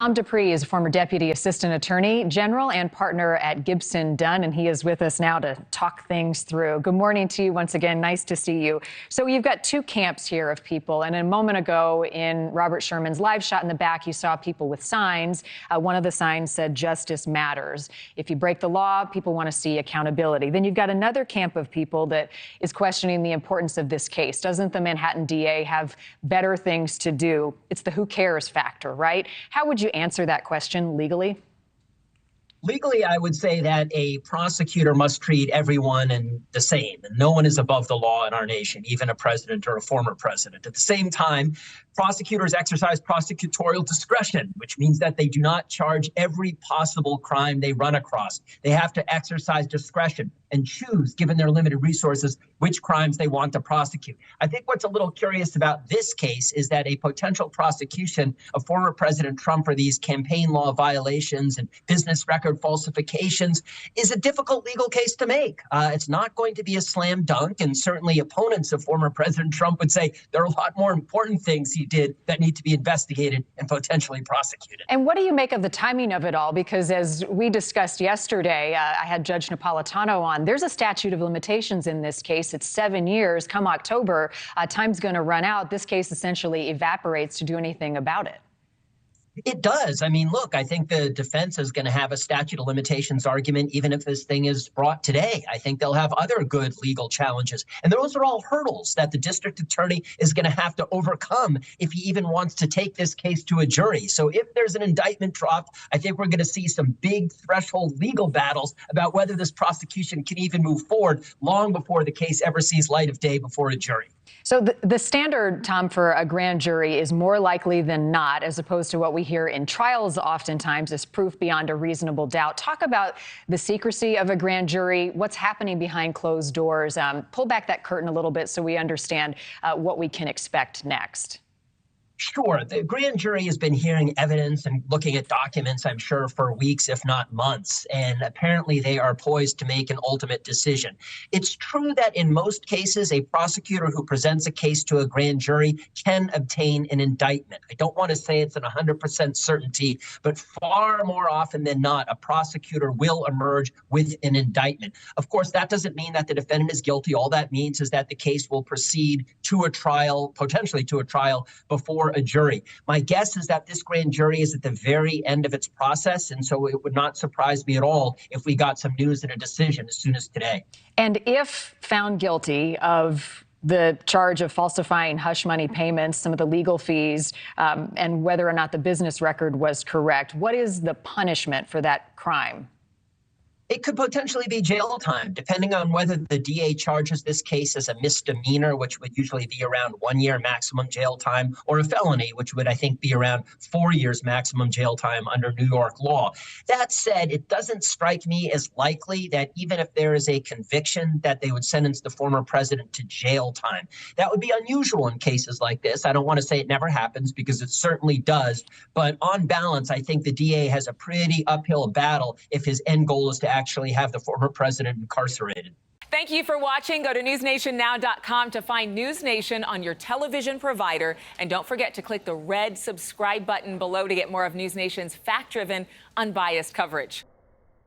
Dupree is a former deputy assistant attorney general and partner at Gibson Dunn, and he is with us now to talk things through. Good morning to you once again. Nice to see you. So you've got two camps here of people, and a moment ago in Robert Sherman's live shot in the back, you saw people with signs. One of the signs said, "Justice matters." If you break the law, people want to see accountability. Then you've got another camp of people that is questioning the importance of this case. Doesn't the Manhattan DA have better things to do? It's the who cares factor, right? How would you answer that question legally? Legally, I would say that a prosecutor must treat everyone the same. And no one is above the law in our nation, even a president or a former president. At the same time, prosecutors exercise prosecutorial discretion, which means that they do not charge every possible crime they run across. They have to exercise discretion and choose, given their limited resources, which crimes they want to prosecute. I think what's a little curious about this case is that a potential prosecution of former President Trump for these campaign law violations and business record falsifications is a difficult legal case to make. It's not going to be a slam dunk, and certainly opponents of former President Trump would say there are a lot more important things he did that need to be investigated and potentially prosecuted. And what do you make of the timing of it all? Because as we discussed yesterday, I had Judge Napolitano on. There's a statute of limitations in this case. It's 7 years. Come October, time's going to run out. This case essentially evaporates to do anything about it. It does. I mean, look, I think the defense is going to have a statute of limitations argument, even if this thing is brought today. I think they'll have other good legal challenges. And those are all hurdles that the district attorney is going to have to overcome if he even wants to take this case to a jury. So if there's an indictment dropped, I think we're going to see some big threshold legal battles about whether this prosecution can even move forward long before the case ever sees light of day before a jury. So the standard, Tom, for a grand jury is more likely than not, as opposed to what we hear in trials oftentimes is proof beyond a reasonable doubt. Talk about the secrecy of a grand jury, what's happening behind closed doors. Pull back that curtain a little bit so we understand what we can expect next. Sure. The grand jury has been hearing evidence and looking at documents, I'm sure, for weeks, if not months. And apparently they are poised to make an ultimate decision. It's true that in most cases, a prosecutor who presents a case to a grand jury can obtain an indictment. I don't want to say it's an 100% certainty, but far more often than not, a prosecutor will emerge with an indictment. Of course, that doesn't mean that the defendant is guilty. All that means is that the case will proceed to a trial, potentially to a trial, before a jury. My guess is that this grand jury is at the very end of its process, and so it would not surprise me at all if we got some news and a decision as soon as today. And if found guilty of the charge of falsifying hush money payments, some of the legal fees, and whether or not the business record was correct, what is the punishment for that crime? It could potentially be jail time, depending on whether the DA charges this case as a misdemeanor, which would usually be around 1 year maximum jail time, or a felony, which would, I think, be around 4 years maximum jail time under New York law. That said, it doesn't strike me as likely that even if there is a conviction that they would sentence the former president to jail time. That would be unusual in cases like this. I don't want to say it never happens because it certainly does. But on balance, I think the DA has a pretty uphill battle if his end goal is to actually have the former president incarcerated. Thank you for watching. Go to newsnationnow.com to find NewsNation on your television provider. And don't forget to click the red subscribe button below to get more of NewsNation's fact-driven, unbiased coverage.